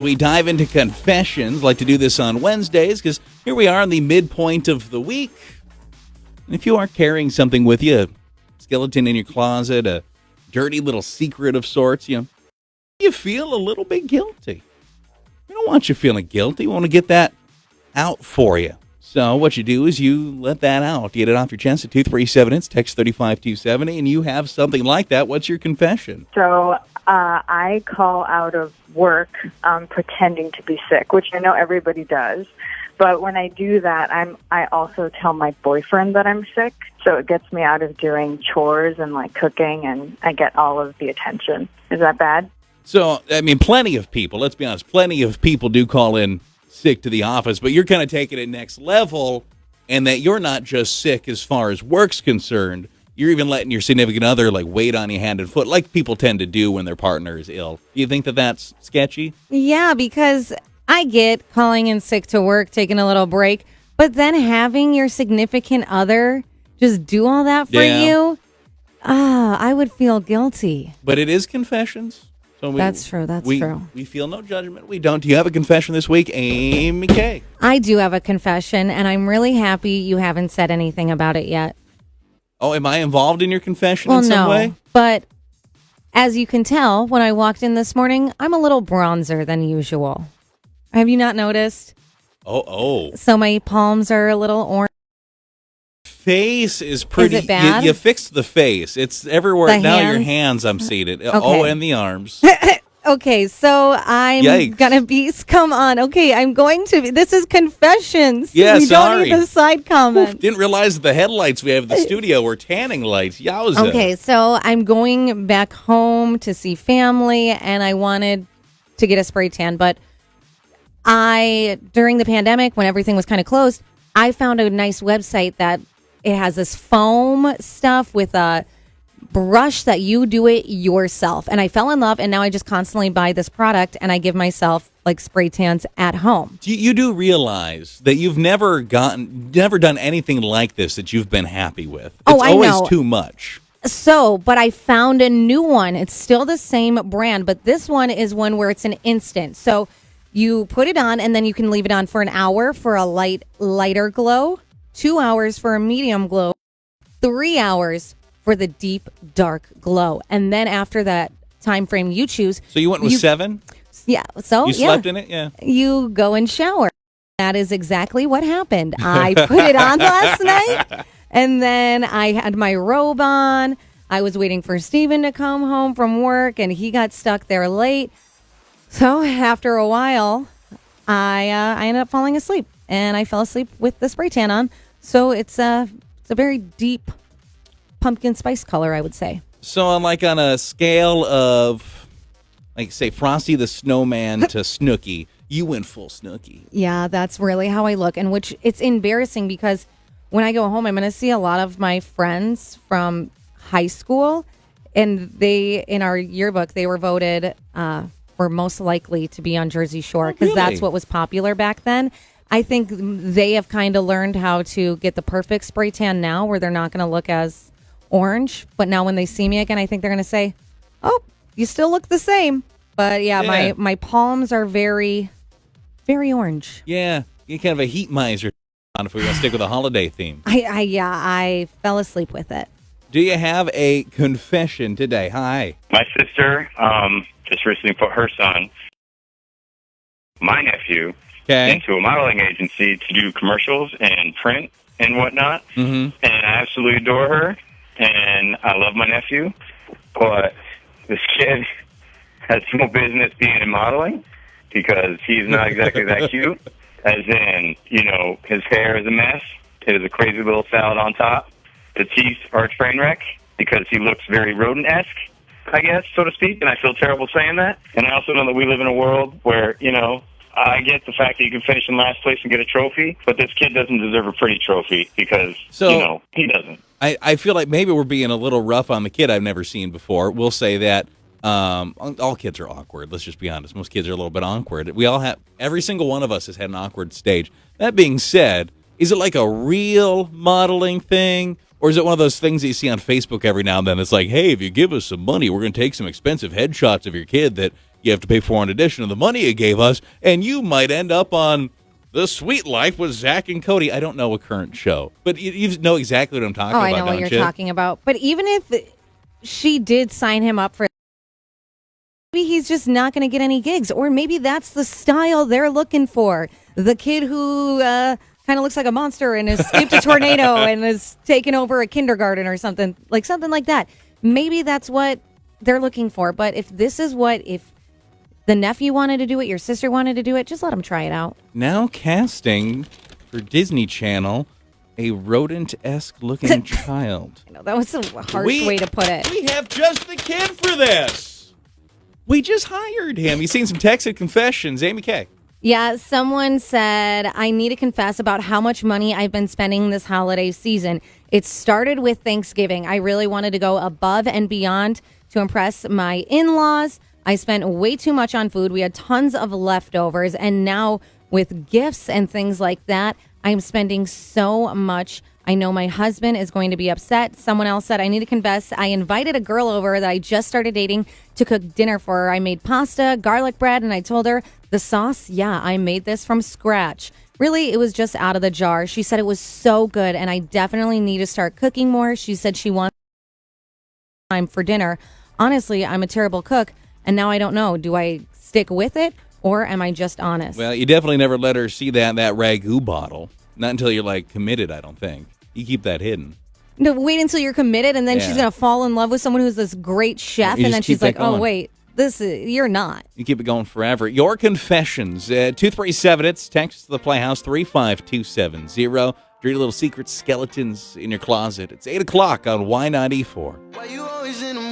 We dive into confessions. Like to do this on Wednesdays because here we are in the midpoint of the week. And if you are carrying something with you, a skeleton in your closet, a dirty little secret of sorts, you feel a little bit guilty. We don't want you feeling guilty. We want to get that out for you. So what you do is you let that out. Get it off your chest at 237. It's text 35270, and you have something like that. What's your confession? So I call out of work pretending to be sick, which I know everybody does. But when I do that, I also tell my boyfriend that I'm sick. So it gets me out of doing chores and like cooking, and I get all of the attention. Is that bad? So, I mean, plenty of people, let's be honest, plenty of people do call in sick to the office, but you're kind of taking it next level, and that you're not just sick as far as work's concerned. You're even letting your significant other like wait on you hand and foot, like people tend to do when their partner is ill. Do you think that that's sketchy? Yeah, because I get calling in sick to work, taking a little break, but then having your significant other just do all that for you, I would feel guilty. But it is confessions. So That's true. We feel no judgment. We don't. Do you have a confession this week, Amy K? I do have a confession, and I'm really happy you haven't said anything about it yet. Oh, am I involved in your confession in some way? But as you can tell, when I walked in this morning, I'm a little bronzer than usual. Have you not noticed? Oh. So my palms are a little orange. Face is pretty. Is it bad? You fixed the face. It's everywhere. The now hands? your hands, I'm seeing it. Okay. Oh, and the arms. Okay, so I'm Yikes. gonna be. Come on, okay, I'm going to be. This is confessions. Yeah, you sorry. don't need the side comment. Didn't realize that the headlights we have at the studio were tanning lights. Yowza. Okay, so I'm going back home to see family, and I wanted to get a spray tan, but during the pandemic, when everything was kind of closed, I found a nice website that it has this foam stuff with a brush that you do it yourself. And I fell in love, and now I just constantly buy this product, and I give myself like spray tans at home. You do realize that you've never done anything like this that you've been happy with. It's I know. always too much. So, but I found a new one. It's still the same brand, but this one is one where it's an instant. So you put it on, and then you can leave it on for an hour for a lighter glow, 2 hours for a medium glow, 3 hours for the deep, dark glow. And then after that time frame you choose. So you went with 7? Yeah. So you slept in it? Yeah. You go and shower. That is exactly what happened. I put it on last night, and then I had my robe on. I was waiting for Steven to come home from work, and he got stuck there late. So after a while, I ended up falling asleep, and I fell asleep with the spray tan on. So it's a very deep pumpkin spice color, I would say. So on a scale of, like, say, Frosty the Snowman to Snooki, you went full Snooki. Yeah, that's really how I look, and which it's embarrassing because when I go home, I'm going to see a lot of my friends from high school, and in our yearbook, they were voted were most likely to be on Jersey Shore because that's what was popular back then. I think they have kind of learned how to get the perfect spray tan now where they're not going to look as orange. But now when they see me again, I think they're going to say, oh, you still look the same. But yeah. My palms are very, very orange. Yeah, you're kind of a heat miser if we want to stick with a holiday theme. I fell asleep with it. Do you have a confession today? Hi. My sister just recently put her son, my nephew, into a modeling agency to do commercials and print and whatnot. Mm-hmm. And I absolutely adore her, and I love my nephew. But this kid has no business being in modeling because he's not exactly that cute. As in, his hair is a mess. It is a crazy little salad on top. The teeth are a train wreck because he looks very rodent-esque, I guess, so to speak, and I feel terrible saying that. And I also know that we live in a world where, I get the fact that you can finish in last place and get a trophy, but this kid doesn't deserve a pretty trophy because, he doesn't. I feel like maybe we're being a little rough on the kid I've never seen before. We'll say that all kids are awkward. Let's just be honest. Most kids are a little bit awkward. Every single one of us has had an awkward stage. That being said, is it like a real modeling thing? Or is it one of those things that you see on Facebook every now and then? It's like, hey, if you give us some money, we're going to take some expensive headshots of your kid that you have to pay for in addition to the money you gave us, and you might end up on The Sweet Life with Zach and Cody. I don't know a current show, but you know exactly what I'm talking about, I know what you're talking about. But even if she did sign him up for, maybe he's just not going to get any gigs, or maybe that's the style they're looking for. The kid who kind of looks like a monster and escaped a tornado and is taking over a kindergarten or something like that. Maybe that's what they're looking for. But if the nephew wanted to do it, your sister wanted to do it, just let them try it out. Now casting for Disney Channel a rodent-esque looking child. I know, that was a harsh way to put it. We have just the kid for this. We just hired him. You've seen some texted confessions. Amy K. Yeah, someone said, I need to confess about how much money I've been spending this holiday season. It started with Thanksgiving. I really wanted to go above and beyond to impress my in-laws. I spent way too much on food. We had tons of leftovers. And now with gifts and things like that, I'm spending so much. I know my husband is going to be upset. Someone else said, I need to confess, I invited a girl over that I just started dating to cook dinner for her. I made pasta, garlic bread, and I told her the sauce, yeah, I made this from scratch. Really, it was just out of the jar. She said it was so good, and I definitely need to start cooking more. She said she wants time for dinner. Honestly, I'm a terrible cook, and now I don't know. Do I stick with it, or am I just honest? Well, you definitely never let her see that ragu bottle. Not until you're, committed, I don't think. You keep that hidden. No, wait until you're committed, and then she's going to fall in love with someone who's this great chef, and then she's like, oh, wait, you're not. You keep it going forever. Your confessions, 237, it's text to the Playhouse 35270. Dirty little secret skeletons in your closet. It's 8 o'clock on Y94. Why you always in the